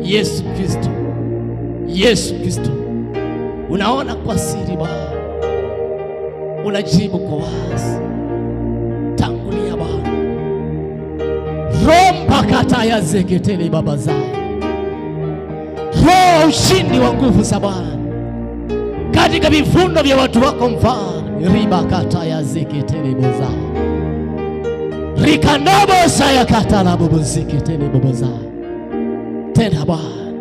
Yesu Kristo, Yesu Kristo, unaona kwa siri Bwana, unajibu kwa wazi. Tangulia Bwana, Roho mpakata ya zeketele baba zao, Roho ushindi wa nguvu za Bwana katika vifundo vya watu wako Mfalme. Riba kata ya zeketele boza, rikandabo saya kata la bobo zeketele bobo za. Tena Bwana,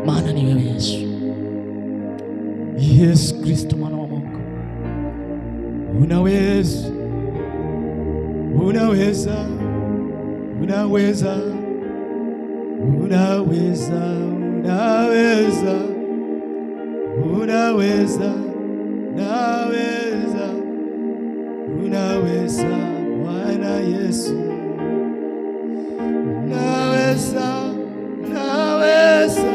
maana ni wewe Yesu, Yesu Kristo mwana wa Mungu. Unaweza, unaweza, unaweza, unaweza, unaweza, unaweza, unaweza, unaweza Bwana Yesu. Unaweza, unaweza,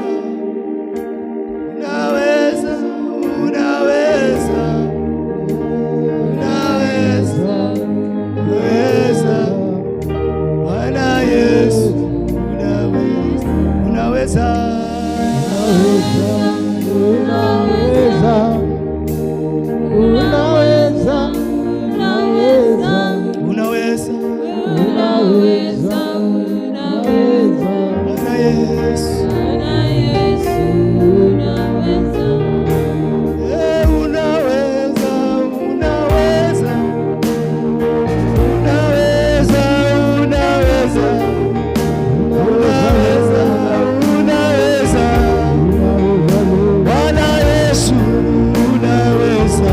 unaweza, unaweza, unaweza, unaweza Bwana Yesu. Unaweza, unaweza, unaweza, unaweza, unaweza, unaweza, Bwana Yesu. Unaweza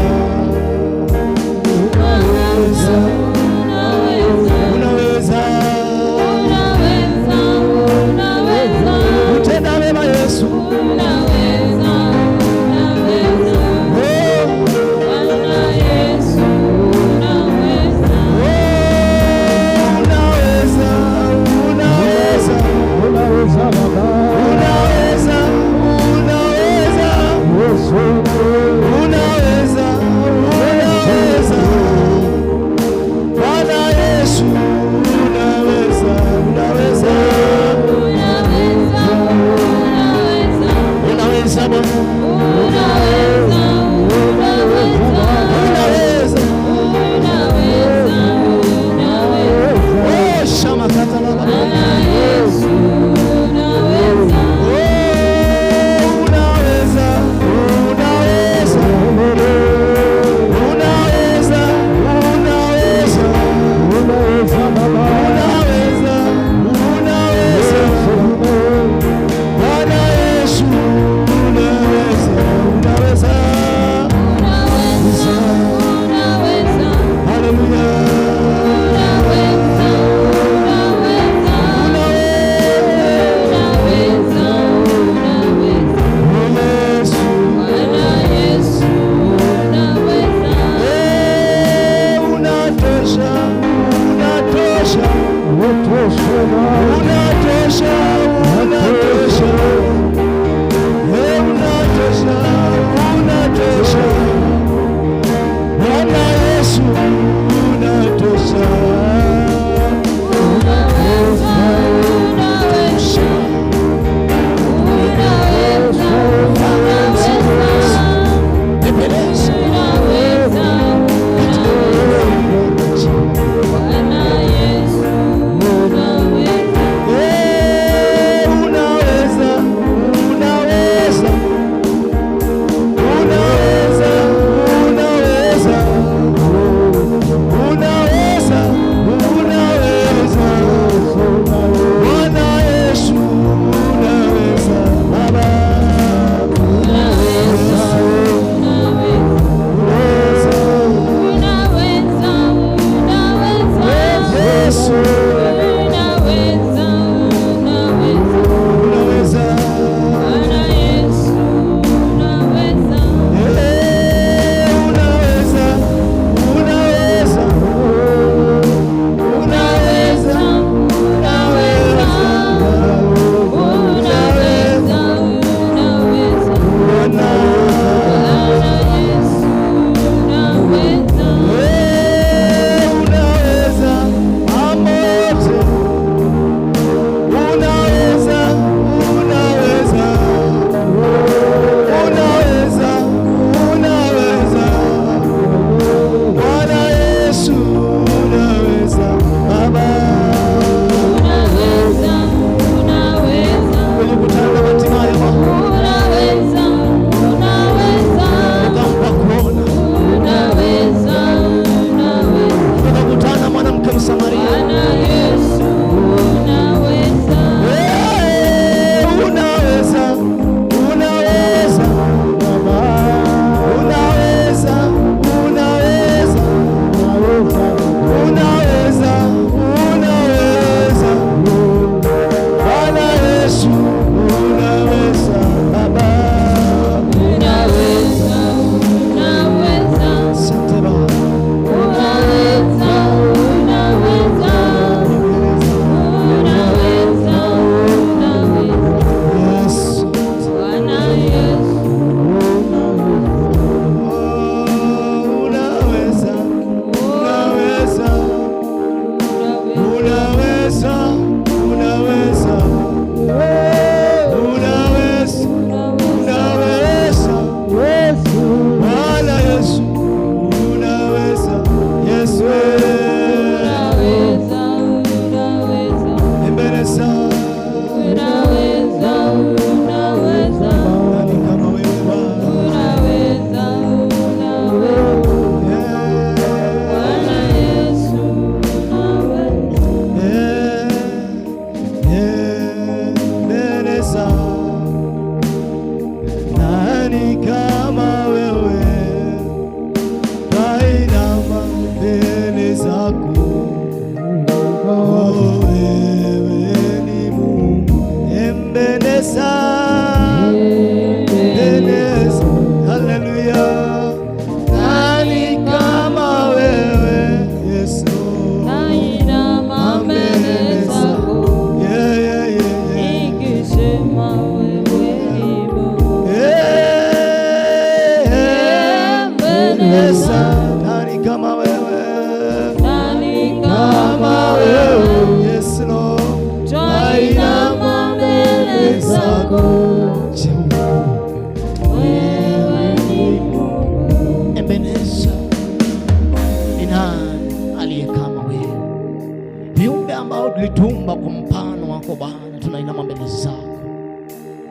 mbele zako,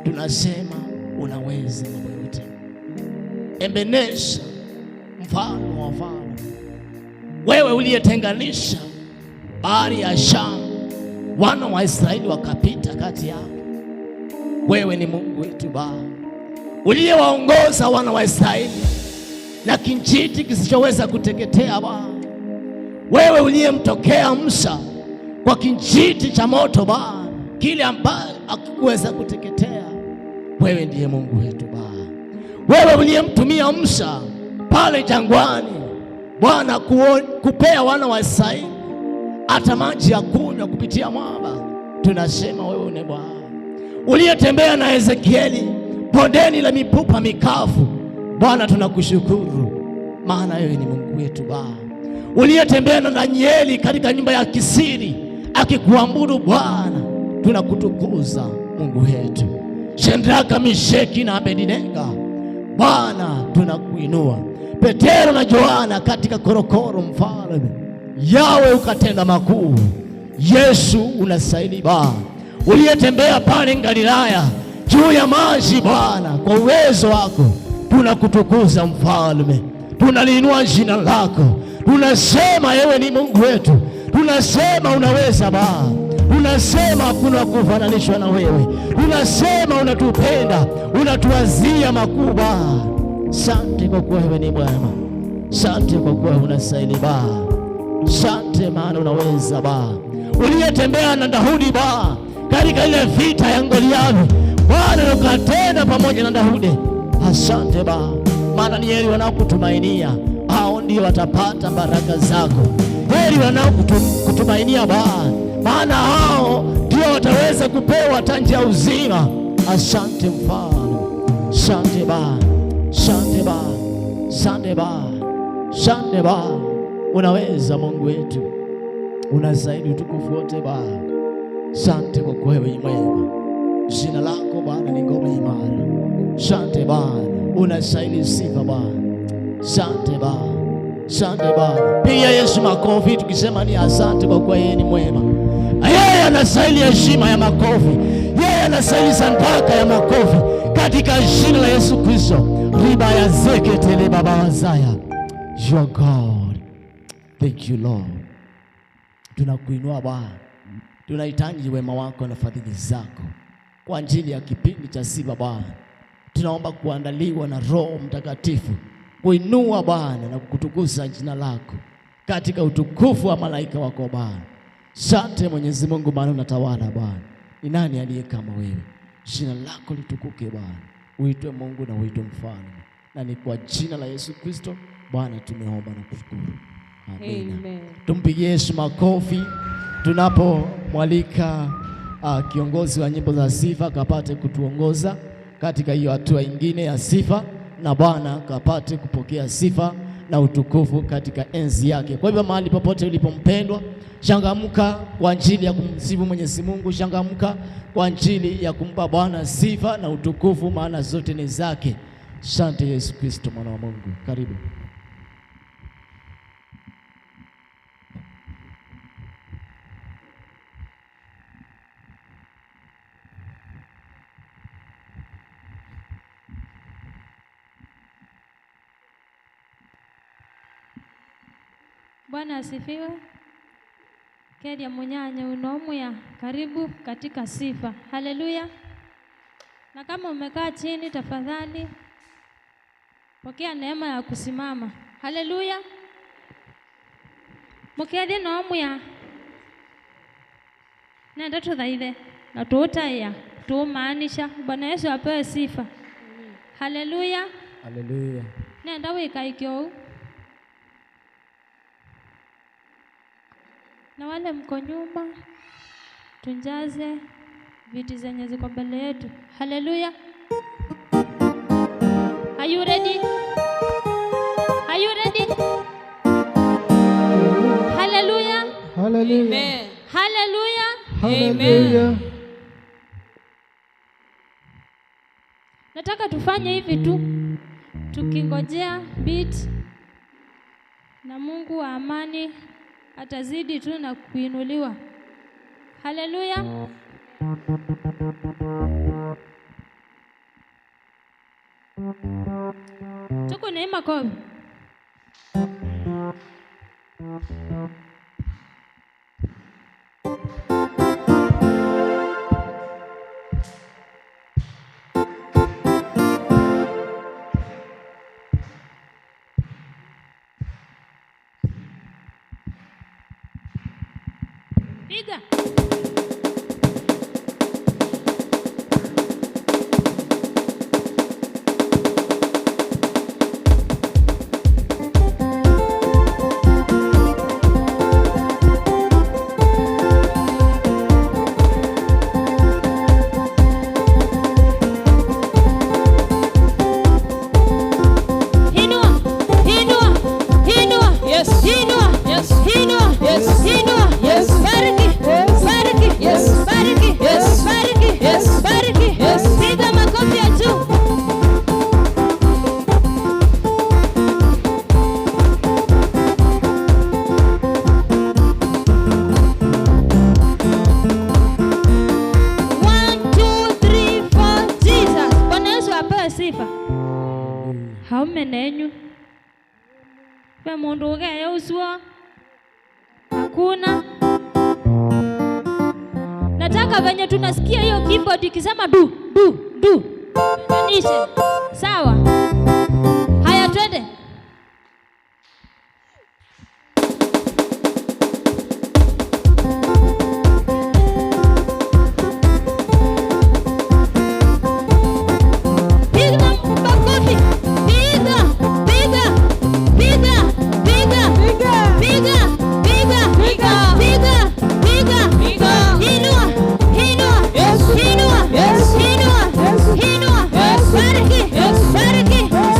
tunasema unaweza mambo yote. Ebeneza, mfalme wa wafalme, wewe uliyetenganisha bahari ya Shamu, wana wa Israeli wakapita kati yake. Wewe ni Mungu wetu Baba, uliyewaongoza wana wa Israeli na kijiti kisichoweza kuteketea Baba. Wewe uliyemtokea Musa kwa kijiti cha moto Baba, kile ambacho hakikuweza kuteketea. Wewe ndiye Mungu wetu Baba. Wewe uliyemtumia Musa pale jangwani Bwana kupea wana wa Israeli hata maji ya kunywa kupitia mwamba. Tunasema wewe ni Bwana. Uliyetembea na Ezekieli bondeni la mipupa mikavu Bwana, tunakushukuru maana wewe ni Mungu wetu Baba. Uliyetembea na Danieli katika nyumba ya kisiri akikuabudu Bwana, tunakutukuza Mungu wetu. Shadraka, Meshaki na Abednego Bwana, tunakuinua. Petero na Yohana katika korokoro, mfalme yawe ukatenda makuu. Yesu unastahili Bwana. Uliyetembea pale Galilaya juu ya maji Bwana, kwa uwezo wako tunakutukuza mfalme, tunaliinua jina lako. Tunasema wewe ni Mungu wetu, tunasema unaweza Baba, tunasema hakuna kufananishwa na wewe, tunasema unatupenda, unatuwazia makubwa. Asante kwa kuwa wewe ni mwema, asante kwa kuwa unastahili Baba, asante maana unaweza Baba. Uliyetembea na Daudi Baba katika ile vita ya Goliathi Bwana, ukatenda pamoja na Daudi. Asante Baba, maana ni heri wanaokutumainia, hao ndio watapata baraka zako. Heri wanaokutumainia Baba, maana hao ndio wataweza kupewa tanja ya uzima. Asante mfalme, asante Baba, asante Baba, asante Baba, asante Baba. Unaweza Mungu wetu, unastahili utukufu wote Baba. Asante kwa kuwa wewe ni mwema, jina lako Bwana ni ngome imara. Asante Bwana, unastahili sifa Bwana. Asante Baba, asante Baba. Piga Yesu makofi tukisema ni asante kwa kuwa yeye ni mwema. Yeye anastahili heshima ya makofi, yeye anastahili sadaka ya makofi katika jina la Yesu Kristo. Riba ya zeketele baba wazaya. Your God. Thank you Lord. Tunakuinua Bwana, tunahitaji wema wako na fadhili zako kwa ajili ya kipindi cha sifa Bwana. Tunaomba kuandaliwa na Roho Mtakatifu kuinua Bwana na kukutukuza jina lako katika utukufu wa malaika wako Bwana. Asante Mwenyezi Mungu, Bwana unatawala Bwana. Ni nani aliye kama wewe? Jina lako litukuke Bwana, uitwe Mungu na uitwe mfalme, na ni kwa jina la Yesu Kristo Bwana tumeomba na kushukuru. Amen. Tumpigie Yesu makofi tunapomwalika kiongozi wa nyimbo za sifa kapate kutuongoza katika hiyo hatua ingine ya sifa, na Bwana kapate kupokea sifa na utukufu katika enzi yake. Kwa hivyo mahali popote ulipompendwa, changamka kwa ajili ya kumsifu Mwenyezi Mungu, changamka kwa ajili ya kumpa Bwana sifa na utukufu, maana zote ni zake. Asante Yesu Kristo mwana wa Mungu. Karibu. Bwana asifiwe. Kedia munyanya unomya, karibu katika sifa. Haleluya. Na kama umekaa chini, tafadhali pokea neema ya kusimama. Haleluya. Mukedia nomya na ndoto dhaile na tuutaya tuumaanisha. Bwana Yesu apewe sifa. Haleluya. Haleluya. Nenda wika ikyo. Na wale mko nyuma, tunjaze viti zenye ziko mbele yetu. Haleluya. Are you ready? Are you ready? Haleluya. Haleluya. Amen. Haleluya. Amen. Nataka tufanye hivi tu, tukingojea beat, na Mungu wa amani atazidi tu na kuinuliwa. Haleluya. Tuko na makofi. Piga. Haumenenyu pe mundu ugeya uswa hakuna. Nataka venye tunasikia hiyo keyboard ikisema du du du, anishe sawa. Haya, twende. Bariki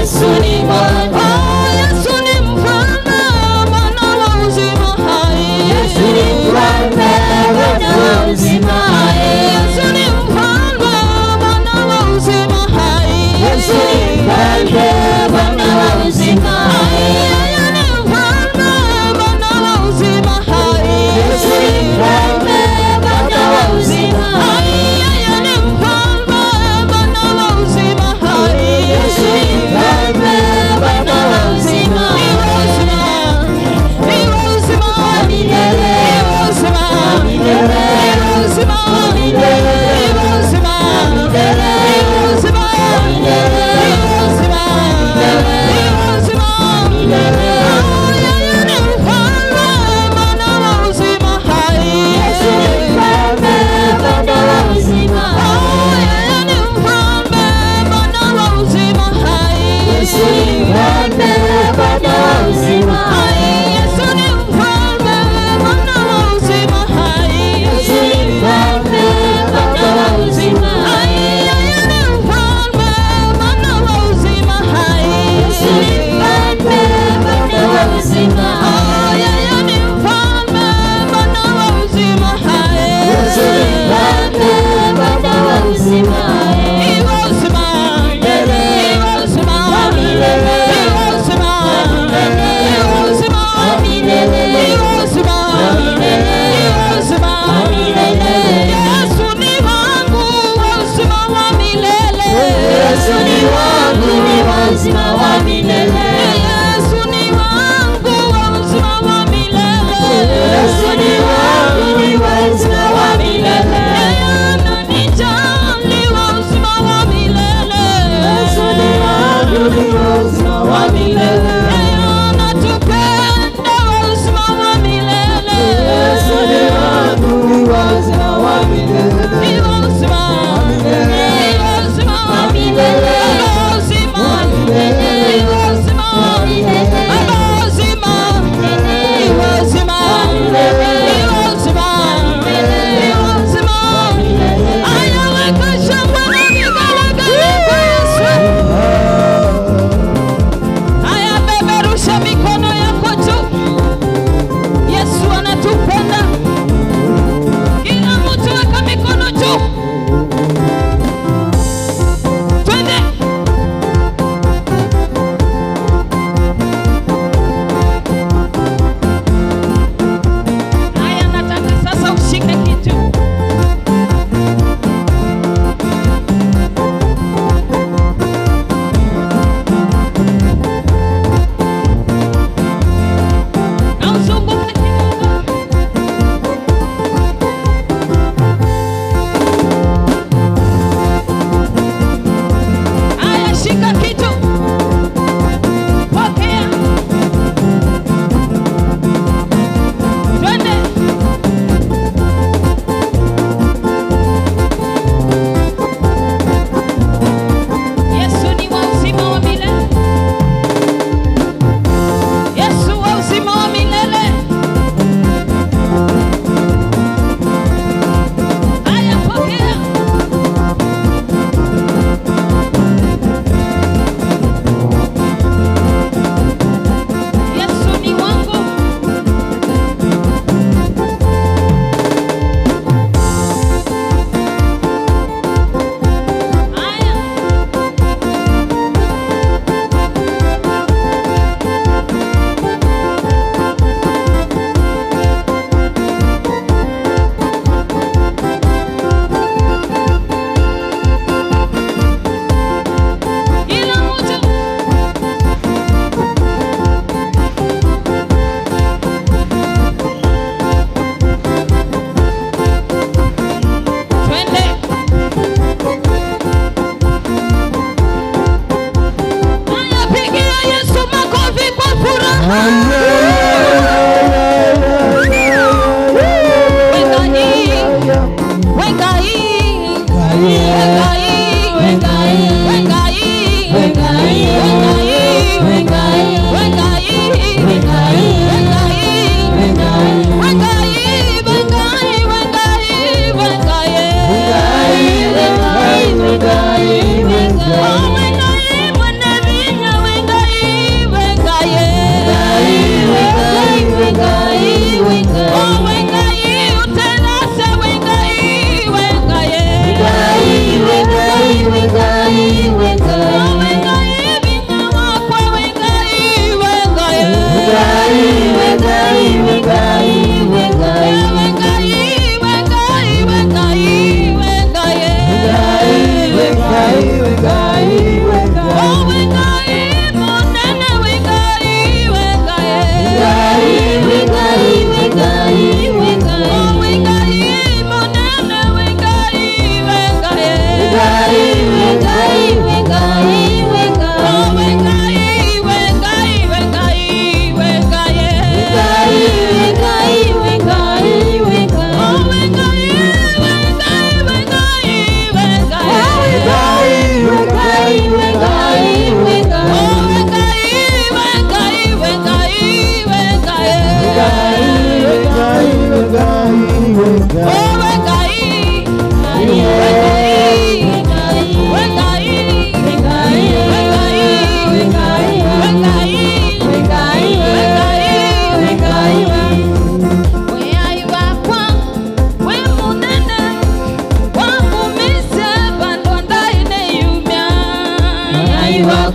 Yesu ni Bwana, uzima wa milele. Yesu ni wangu wa uzima wa milele. Yesu ni wangu ni wa uzima wa milele. Ananijali wa uzima wa milele. Yesu ni wangu ni wa uzima wa milele. Anatupenda wa uzima wa milele. Yesu ni wangu ni wa uzima wa milele. Ni wa uzima wa milele. Ni wa uzima wa milele.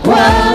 Kwa